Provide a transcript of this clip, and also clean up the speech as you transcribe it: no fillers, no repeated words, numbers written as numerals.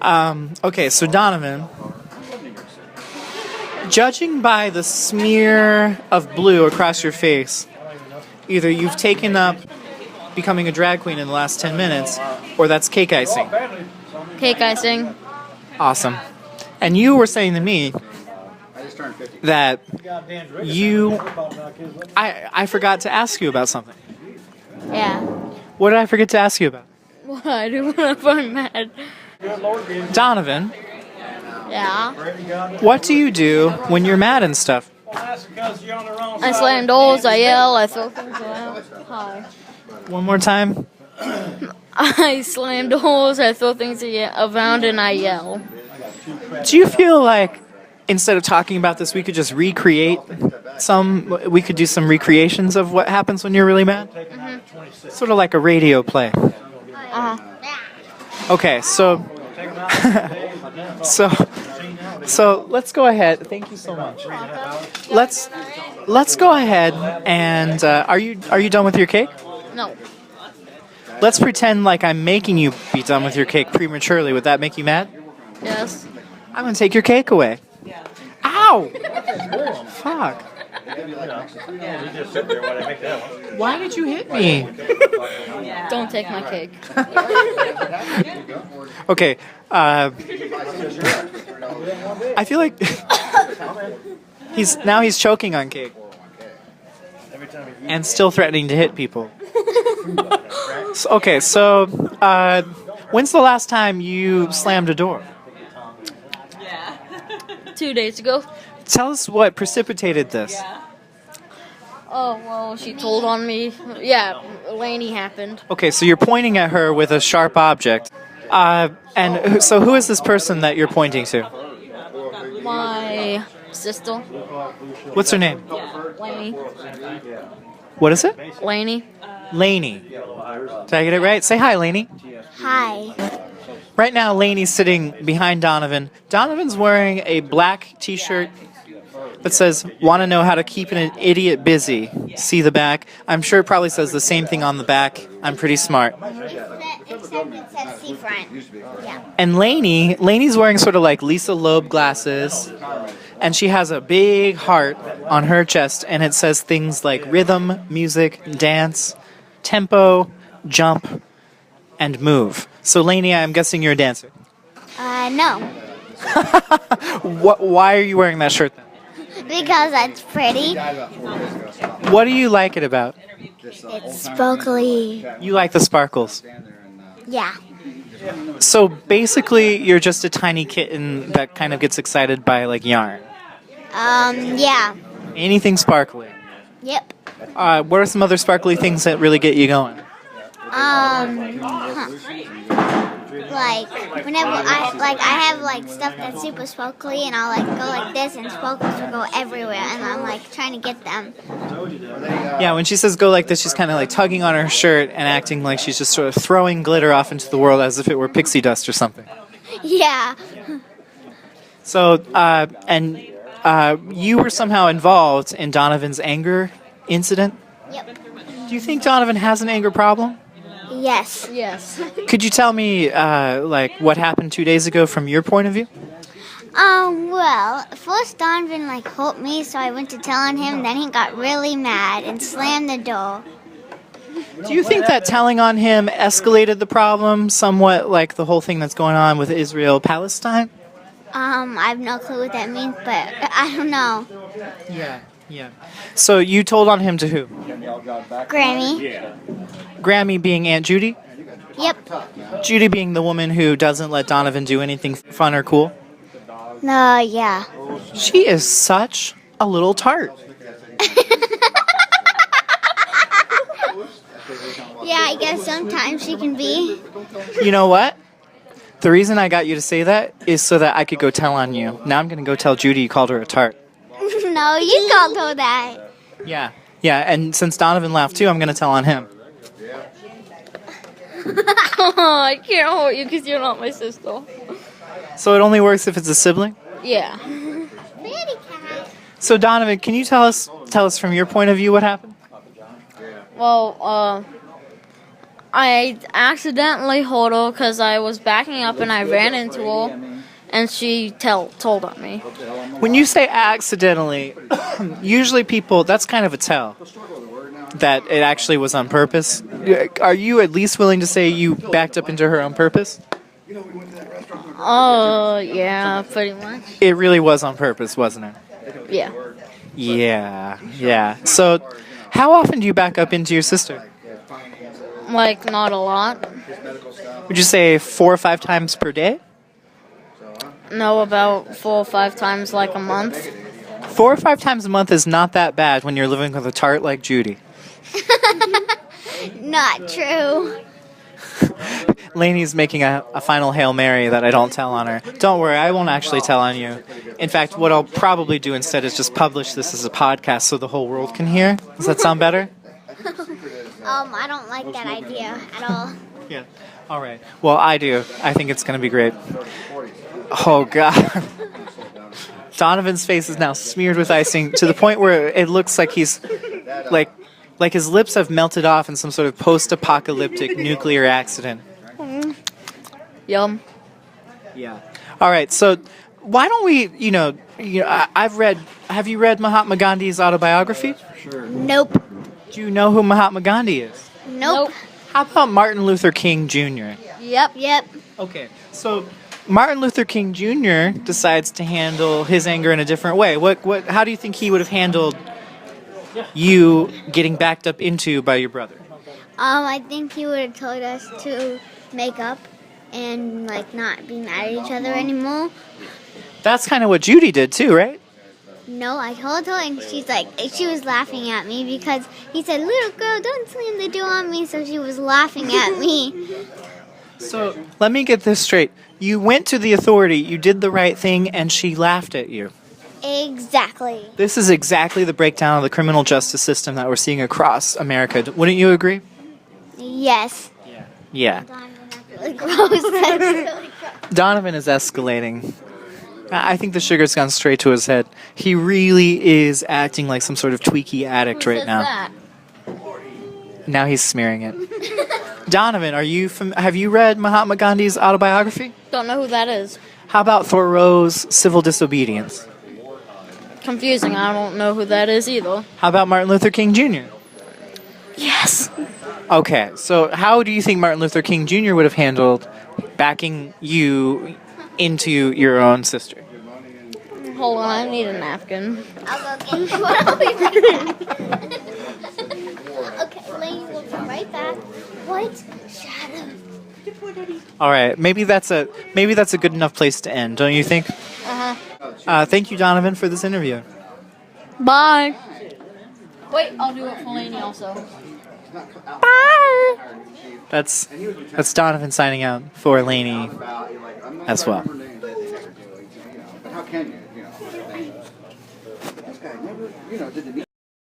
Okay, so Donovan, judging by the smear of blue across your face, either you've taken up becoming a drag queen in the last 10 minutes, or that's cake icing. Cake icing. Awesome. And you were saying to me that I forgot to ask you about something. Yeah. What did I forget to ask you about? What? If I'm mad. Donovan, Yeah. what do you do when you're mad and stuff? I slam doors, I yell, I throw things around. Hi. One more time. I slam doors, I throw things around, and I yell. Do you feel like instead of talking about this, we could just recreate we could do some recreations of what happens when you're really mad? Mm-hmm. Sort of like a radio play. Uh-huh. Okay, so so let's go ahead. Thank you so much. Let's go ahead and are you done with your cake? No. Let's pretend like I'm making you be done with your cake prematurely. Would that make you mad? Yes. I'm gonna take your cake away. Ow! Fuck. Why did you hit me? Don't take my cake. Okay. I feel like he's choking on cake and still threatening to hit people. So, when's the last time you slammed a door? 2 days ago. Tell us what precipitated this. Oh, well, she told on me. Yeah, LANIE happened. Okay, so you're pointing at her with a sharp object. And so who is this person that you're pointing to? My sister. What's her name? LANIE. What is it? LANIE. LANIE. Did I get it right? Say hi, LANIE. Hi. Right now, LANIE's sitting behind Donovan. Donovan's wearing a black t-shirt that says, "Want to know how to keep an idiot busy? See the back." I'm sure it probably says the same thing on the back. I'm pretty smart. Except it says seafront. Yeah. And LANIE's wearing sort of like Lisa Loeb glasses, and she has a big heart on her chest, and it says things like rhythm, music, dance, tempo, jump, and move. So LANIE, I'm guessing you're a dancer. No. Why are you wearing that shirt then? Because it's pretty. What do you like it about? It's sparkly. You like the sparkles. Yeah. So basically, you're just a tiny kitten that kind of gets excited by like yarn. Yeah. Anything sparkly. Yep. What are some other sparkly things that really get you going? Like whenever I have like stuff that's super sparkly, and I'll like go like this, and sparkles will go everywhere, and I'm like trying to get them. Yeah, when she says go like this, she's kind of like tugging on her shirt and acting like she's just sort of throwing glitter off into the world as if it were pixie dust or something. Yeah. So, you were somehow involved in Donovan's anger incident? Yep. Do you think Donovan has an anger problem? Yes. Yes. Could you tell me, like, what happened 2 days ago from your point of view? Well, first Donovan like hurt me, so I went to tell on him. Then he got really mad and slammed the door. Do you think that telling on him escalated the problem somewhat, like the whole thing that's going on with Israel-Palestine? I have no clue what that means, but I don't know. Yeah. So you told on him to who? Grammy. Grammy being Aunt Judy? Yep. Judy being the woman who doesn't let Donovan do anything fun or cool? No, yeah. She is such a little tart. Yeah, I guess sometimes she can be. You know what? The reason I got you to say that is so that I could go tell on you. Now I'm going to go tell Judy you called her a tart. No, you called her that. Yeah, and since Donovan laughed too, I'm going to tell on him. Oh, I can't hold you because you're not my sister. So it only works if it's a sibling? Yeah. Pretty cat. So Donovan, can you tell us from your point of view what happened? Well, I accidentally hold her because I was backing up and I ran into her, and she told on me. When you say accidentally, usually people, that's kind of a tell that it actually was on purpose. Are you at least willing to say you backed up into her on purpose? Oh, yeah, pretty much. It really was on purpose, wasn't it? Yeah. Yeah. So, how often do you back up into your sister? Like, not a lot. Would you say 4 or 5 times per day? No, about 4 or 5 times like a month. 4 or 5 times a month is not that bad when you're living with a tart like Judy. Not true. Lanie's making a final Hail Mary that I don't tell on her. Don't worry, I won't actually tell on you. In fact, what I'll probably do instead is just publish this as a podcast so the whole world can hear. Does that sound better? I don't like that idea at all. Yeah. All right. Well, I do. I think it's going to be great. Oh, God. Donovan's face is now smeared with icing to the point where it looks like he's like his lips have melted off in some sort of post-apocalyptic nuclear accident. Yum. Yeah. All right. So why don't we, have you read Mahatma Gandhi's autobiography? Nope. Do you know who Mahatma Gandhi is? Nope. How about Martin Luther King Jr.? Yep. Okay. So Martin Luther King Jr. decides to handle his anger in a different way. How do you think he would have handled you getting backed up into by your brother? I think he would have told us to make up and not be mad at each other anymore. That's kind of what Judy did too, right? No, I told her and she was laughing at me because he said, "Little girl, don't slam the door on me," so she was laughing at me. So let me get this straight. You went to the authority, you did the right thing, and she laughed at you. Exactly. This is exactly the breakdown of the criminal justice system that we're seeing across America. Wouldn't you agree? Yes. Yeah. Really gross. That's really gross. Donovan is escalating. I think the sugar's gone straight to his head. He really is acting like some sort of tweaky addict Who right says now. that? Now he's smearing it. Donovan, have you read Mahatma Gandhi's autobiography? Don't know who that is. How about Thoreau's Civil Disobedience? Confusing. I don't know who that is either. How about Martin Luther King Jr.? Yes. Okay, so how do you think Martin Luther King Jr. would have handled backing you into your own sister? Hold on, I need a napkin. I'll go get one. I'll be right back. Okay, Lane will be right back. What? Shadow. All right, maybe that's a good enough place to end, don't you think? Thank you, Donovan, for this interview. Bye. Wait, I'll do it for Laney also. Bye. That's Donovan signing out for Laney as well. But how can you? This guy never, did the